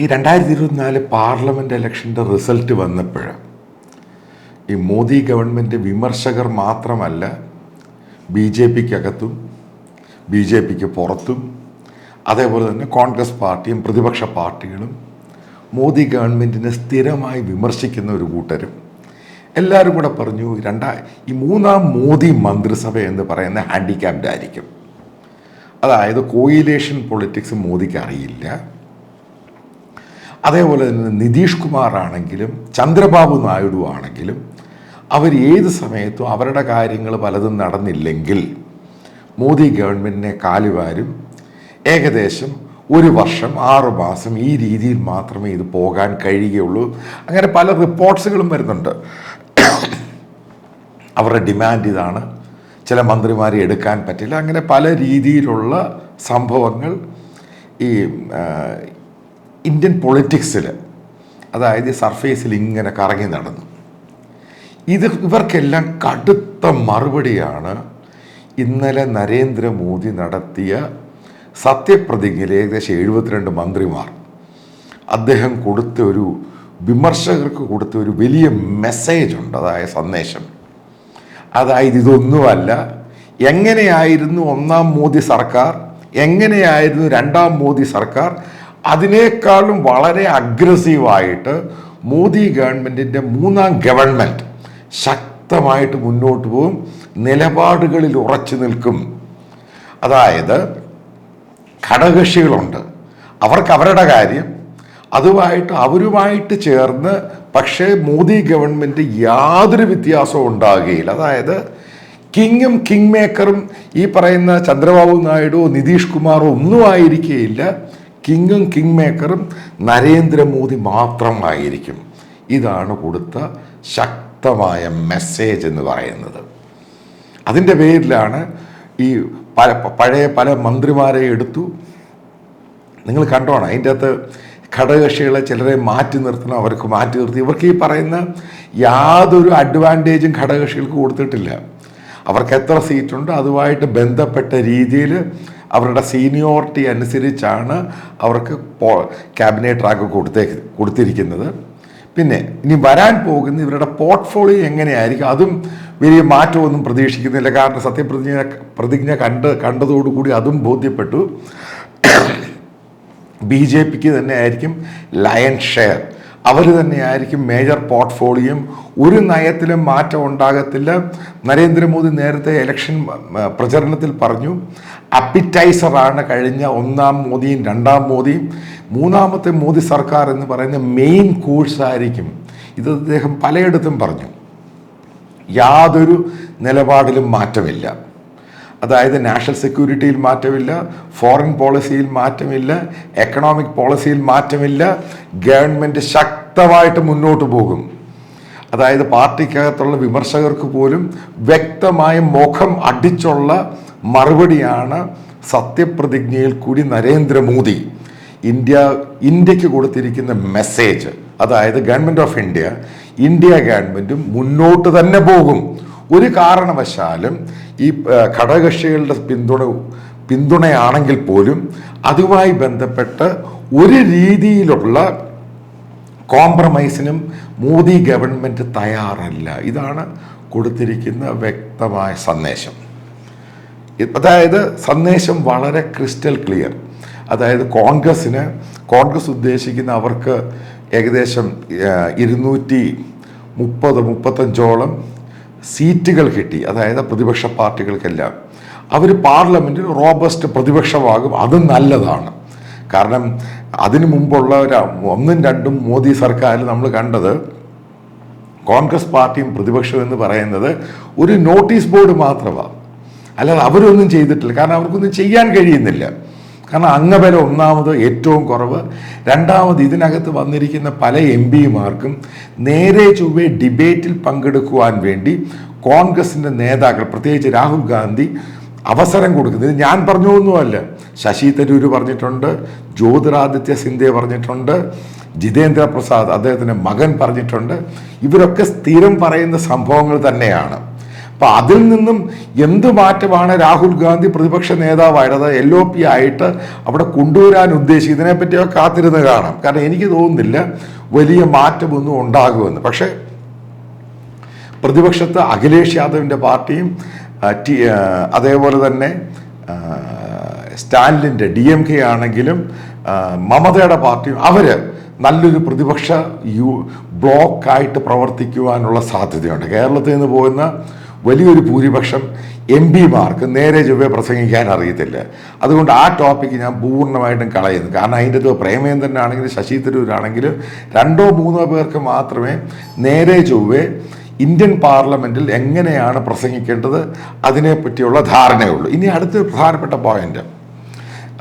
ഈ 2024 പാർലമെൻറ്റ് ഇലക്ഷൻ്റെ റിസൾട്ട് വന്നപ്പോൾ ഈ മോദി ഗവൺമെൻറ് വിമർശകർ മാത്രമല്ല BJPക്കകത്തും BJPക്ക് പുറത്തും അതേപോലെ തന്നെ കോൺഗ്രസ് പാർട്ടിയും പ്രതിപക്ഷ പാർട്ടികളും മോദി ഗവൺമെൻറ്റിനെ സ്ഥിരമായി വിമർശിക്കുന്ന ഒരു കൂട്ടരും എല്ലാവരും കൂടെ പറഞ്ഞു ഈ മൂന്നാം മോദി മന്ത്രിസഭ എന്ന് പറയുന്ന ഹാൻഡിക്യാപ്ഡ് ആയിരിക്കും. അതായത് കോയിലേഷൻ പൊളിറ്റിക്സ് മോദിക്ക് അറിയില്ല. അതേപോലെ തന്നെ നിതീഷ് കുമാർ ആണെങ്കിലും ചന്ദ്രബാബു നായിഡു ആണെങ്കിലും അവർ ഏത് സമയത്തും അവരുടെ കാര്യങ്ങൾ പലതും നടന്നില്ലെങ്കിൽ മോദി ഗവൺമെൻറ്റിനെ കാലുവാരും. ഏകദേശം 1 വർഷം 6 മാസം ഈ രീതിയിൽ മാത്രമേ ഇത് പോകാൻ കഴിയുകയുള്ളൂ. അങ്ങനെ പല റിപ്പോർട്ട്സുകളും വരുന്നുണ്ട്. അവരുടെ ഡിമാൻഡ് ഇതാണ്, ചില മന്ത്രിമാരെ എടുക്കാൻ പറ്റില്ല. അങ്ങനെ പല രീതിയിലുള്ള സംഭവങ്ങൾ ഈ ഇന്ത്യൻ പൊളിറ്റിക്സിൽ, അതായത് സർഫേസിൽ ഇങ്ങനെ കറങ്ങി നടന്നു. ഇവർക്കെല്ലാം കടുത്ത മറുപടിയാണ് ഇന്നലെ നരേന്ദ്രമോദി നടത്തിയ സത്യപ്രതിജ്ഞയിൽ ഏകദേശം 72 മന്ത്രിമാർ അദ്ദേഹം കൊടുത്ത ഒരു വിമർശകർക്ക് കൊടുത്ത ഒരു വലിയ മെസ്സേജ് ഉണ്ട്, അതായത് സന്ദേശം. അതായത് ഇതൊന്നുമല്ല, എങ്ങനെയായിരുന്നു 1ാം മോദി സർക്കാർ, എങ്ങനെയായിരുന്നു 2ാം മോദി സർക്കാർ, അതിനേക്കാളും വളരെ അഗ്രസീവായിട്ട് മോദി ഗവൺമെൻറ്റിൻ്റെ 3ാം ഗവൺമെൻറ് ശക്തമായിട്ട് മുന്നോട്ട് പോകും, നിലപാടുകളിൽ ഉറച്ചു നിൽക്കും. അതായത് ഘടകകക്ഷികളുണ്ട്, അവർക്ക് അവരുടെ കാര്യം, അവരുമായിട്ട് ചേർന്ന് പക്ഷേ മോദി ഗവൺമെൻറ് യാതൊരു വ്യത്യാസവും ഉണ്ടാകുകയില്ല. അതായത് കിങ്ങും കിങ് മേക്കറും ഈ പറയുന്ന ചന്ദ്രബാബു നായിഡു നിതീഷ് കുമാറോ ഒന്നും ആയിരിക്കുകയില്ല. കിങ്ങും കിങ് മേക്കറും നരേന്ദ്രമോദി മാത്രമായിരിക്കും. ഇതാണ് കൊടുത്ത ശക്തമായ മെസ്സേജ് എന്ന് പറയുന്നത്. അതിൻ്റെ പേരിലാണ് ഈ പഴയ പല മന്ത്രിമാരെ എടുത്തു. നിങ്ങൾ കണ്ടോണം, അതിൻ്റെ അകത്ത് ഘടകകക്ഷികളെ ചിലരെ മാറ്റി നിർത്തണം, അവർക്ക് മാറ്റി നിർത്തി. ഇവർക്ക് ഈ പറയുന്ന യാതൊരു അഡ്വാൻറ്റേജും ഘടകകക്ഷികൾക്ക് കൊടുത്തിട്ടില്ല. അവർക്ക് എത്ര സീറ്റുണ്ടോ അതുമായിട്ട് ബന്ധപ്പെട്ട രീതിയിൽ അവരുടെ സീനിയോറിറ്റി അനുസരിച്ചാണ് അവർക്ക് ക്യാബിനറ്റ് റാങ്ക് കൊടുത്തിരിക്കുന്നത്. പിന്നെ ഇനി വരാൻ പോകുന്ന ഇവരുടെ പോർട്ട്ഫോളിയോ എങ്ങനെയായിരിക്കും അതും വലിയ മാറ്റമൊന്നും പ്രതീക്ഷിക്കുന്നില്ല. കാരണം പ്രതിജ്ഞ കണ്ടതോടുകൂടി അതും ബോധ്യപ്പെട്ടു. BJPക്ക് തന്നെ ആയിരിക്കും ലയൺ ഷെയർ, അവർ തന്നെയായിരിക്കും മേജർ പോർട്ട്ഫോളിയോ. ഒരു നയത്തിലും മാറ്റം ഉണ്ടാകത്തില്ല. നരേന്ദ്രമോദി നേരത്തെ ഇലക്ഷൻ പ്രചരണത്തിൽ പറഞ്ഞു, അപ്പിറ്റൈസറാണ് കഴിഞ്ഞ 1ാം മോദിയും 2ാം മോദിയും. 3ാമത്തെ മോദി സർക്കാർ എന്ന് പറയുന്ന മെയിൻ കോഴ്സായിരിക്കും ഇത്. അദ്ദേഹം പലയിടത്തും പറഞ്ഞു. യാതൊരു നിലപാടിലും മാറ്റമില്ല. അതായത് നാഷണൽ സെക്യൂരിറ്റിയിൽ മാറ്റമില്ല, ഫോറിൻ പോളിസിയിൽ മാറ്റമില്ല, എക്കണോമിക് പോളിസിയിൽ മാറ്റമില്ല. ഗവൺമെൻറ് ശക്തമായിട്ട് മുന്നോട്ട് പോകും. അതായത് പാർട്ടിക്കകത്തുള്ള വിമർശകർക്ക് പോലും വ്യക്തമായ മുഖം അടിച്ചുള്ള മറുപടിയാണ് സത്യപ്രതിജ്ഞയിൽ കൂടി നരേന്ദ്രമോദി ഇന്ത്യക്ക് കൊടുത്തിരിക്കുന്ന മെസ്സേജ്. അതായത് ഗവൺമെൻറ് ഓഫ് ഇന്ത്യ ഗവൺമെൻറ്റും മുന്നോട്ട് തന്നെ പോകും. ഒരു കാരണവശാലും ഈ ഘടകകക്ഷികളുടെ പിന്തുണയാണെങ്കിൽ പോലും അതുമായി ബന്ധപ്പെട്ട് ഒരു രീതിയിലുള്ള കോംപ്രമൈസിനും മോദി ഗവൺമെൻറ് തയ്യാറല്ല. ഇതാണ് കൊടുത്തിരിക്കുന്ന വ്യക്തമായ സന്ദേശം. അതായത് സന്ദേശം വളരെ ക്രിസ്റ്റൽ ക്ലിയർ. അതായത് കോൺഗ്രസ് ഉദ്ദേശിക്കുന്ന അവർക്ക് ഏകദേശം 235 സീറ്റുകൾ കിട്ടി. അതായത് പ്രതിപക്ഷ പാർട്ടികൾക്കെല്ലാം അവർ പാർലമെൻറ്റിൽ റോബസ്റ്റ് പ്രതിപക്ഷമാകും. അത് നല്ലതാണ്. കാരണം അതിനു മുമ്പുള്ള 1ഉം 2ഉം മോദി സർക്കാരിൽ നമ്മൾ കണ്ടത് കോൺഗ്രസ് പാർട്ടിയും പ്രതിപക്ഷം എന്ന് പറയുന്നത് ഒരു നോട്ടീസ് ബോർഡ് മാത്രമാണ്. അല്ലാതെ അവരൊന്നും ചെയ്തിട്ടില്ല. കാരണം അവർക്കൊന്നും ചെയ്യാൻ കഴിയുന്നില്ല. കാരണം അംഗബലം ഒന്നാമത് ഏറ്റവും കുറവ്. രണ്ടാമത് ഇതിനകത്ത് വന്നിരിക്കുന്ന പല MPമാർക്കും നേരെ ചൊവ്വേ ഡിബേറ്റിൽ പങ്കെടുക്കുവാൻ വേണ്ടി കോൺഗ്രസിൻ്റെ നേതാക്കൾ, പ്രത്യേകിച്ച് രാഹുൽ ഗാന്ധി അവസരം കൊടുക്കുന്നത്. ഇത് ഞാൻ പറഞ്ഞൊന്നുമല്ല, ശശി തരൂർ പറഞ്ഞിട്ടുണ്ട്, ജ്യോതിരാദിത്യ സിന്ധ്യ പറഞ്ഞിട്ടുണ്ട്, ജിതേന്ദ്ര പ്രസാദ് അദ്ദേഹത്തിൻ്റെ മകൻ പറഞ്ഞിട്ടുണ്ട്. ഇവരൊക്കെ സ്ഥിരം പറയുന്ന സംഭവങ്ങൾ തന്നെയാണ്. അപ്പം അതിൽ നിന്നും എന്ത് മാറ്റമാണ് രാഹുൽ ഗാന്ധി പ്രതിപക്ഷ നേതാവായത് LOP ആയിട്ട് അവിടെ കൊണ്ടുവരാൻ ഉദ്ദേശിച്ചത്? ഇതിനെപ്പറ്റിയൊക്കെ കാത്തിരുന്ന് കാണാം. കാരണം എനിക്ക് തോന്നുന്നില്ല വലിയ മാറ്റമൊന്നും ഉണ്ടാകുമെന്ന്. പക്ഷേ പ്രതിപക്ഷത്ത് അഖിലേഷ് യാദവിൻ്റെ പാർട്ടിയും അതേപോലെ തന്നെ സ്റ്റാലിൻ്റെ DMK ആണെങ്കിലും മമതയുടെ പാർട്ടിയും അവർ നല്ലൊരു പ്രതിപക്ഷ ബ്ലോക്കായിട്ട് പ്രവർത്തിക്കുവാനുള്ള സാധ്യതയുണ്ട്. കേരളത്തിൽ നിന്ന് പോകുന്ന വലിയൊരു ഭൂരിപക്ഷം MP-മാർക്ക് നേരെ ചൊവ്വേ പ്രസംഗിക്കാൻ അറിയത്തില്ല. അതുകൊണ്ട് ആ ടോപ്പിക്ക് ഞാൻ പൂർണ്ണമായിട്ടും കളയുന്നു. കാരണം അതിൻ്റെ അത് പ്രേമേന്ദ്രനാണെങ്കിലും ശശി തരൂരാണെങ്കിലും 2-3 പേർക്ക് മാത്രമേ നേരെ ചൊവ്വേ ഇന്ത്യൻ പാർലമെൻറ്റിൽ എങ്ങനെയാണ് പ്രസംഗിക്കേണ്ടത് അതിനെപ്പറ്റിയുള്ള ധാരണയുള്ളൂ. ഇനി അടുത്തൊരു പ്രധാനപ്പെട്ട പോയിന്റ്,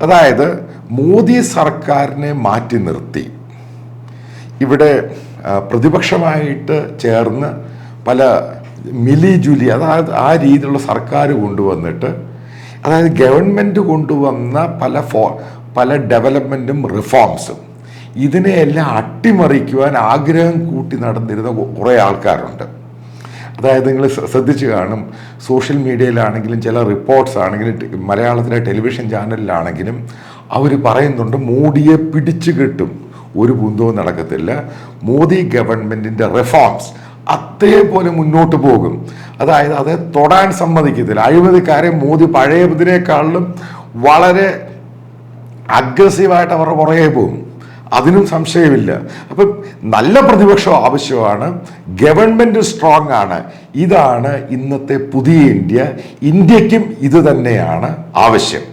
അതായത് മോദി സർക്കാരിനെ മാറ്റി നിർത്തി ഇവിടെ പ്രതിപക്ഷമായിട്ട് ചേർന്ന് പല മിലി ജുലി, അതായത് ആ രീതിയിലുള്ള സർക്കാർ കൊണ്ടുവന്നിട്ട്, അതായത് ഗവൺമെൻറ് കൊണ്ടുവന്ന പല ഡെവലപ്മെൻറ്റും റിഫോംസും ഇതിനെയെല്ലാം അട്ടിമറിക്കുവാൻ ആഗ്രഹം കൂട്ടി നടന്നിരുന്ന കുറേ ആൾക്കാരുണ്ട്. അതായത് നിങ്ങൾ ശ്രദ്ധിച്ചു കാണും, സോഷ്യൽ മീഡിയയിലാണെങ്കിലും ചില റിപ്പോർട്ട്സ് ആണെങ്കിലും മലയാളത്തിലെ ടെലിവിഷൻ ചാനലിലാണെങ്കിലും അവർ പറയുന്നുണ്ട് മോഡിയെ പിടിച്ചു കിട്ടും, ഒരു കുന്തവും നടക്കത്തില്ല, മോദി ഗവൺമെൻറ്റിൻ്റെ റിഫോംസ് അതേപോലെ മുന്നോട്ട് പോകും, അതായത് അത് തൊടാൻ സമ്മതിക്കത്തില്ല. അഴിമതിക്കാരെ മോദി പഴയതിനേക്കാളിലും വളരെ അഗ്രസീവായിട്ട് അവരുടെ പുറകെ പോകും, അതിനും സംശയമില്ല. അപ്പം നല്ല പ്രതിപക്ഷം ആവശ്യമാണ്, ഗവൺമെൻറ് സ്ട്രോങ് ആണ്. ഇതാണ് ഇന്നത്തെ പുതിയ ഇന്ത്യക്കും ഇത് തന്നെയാണ് ആവശ്യം.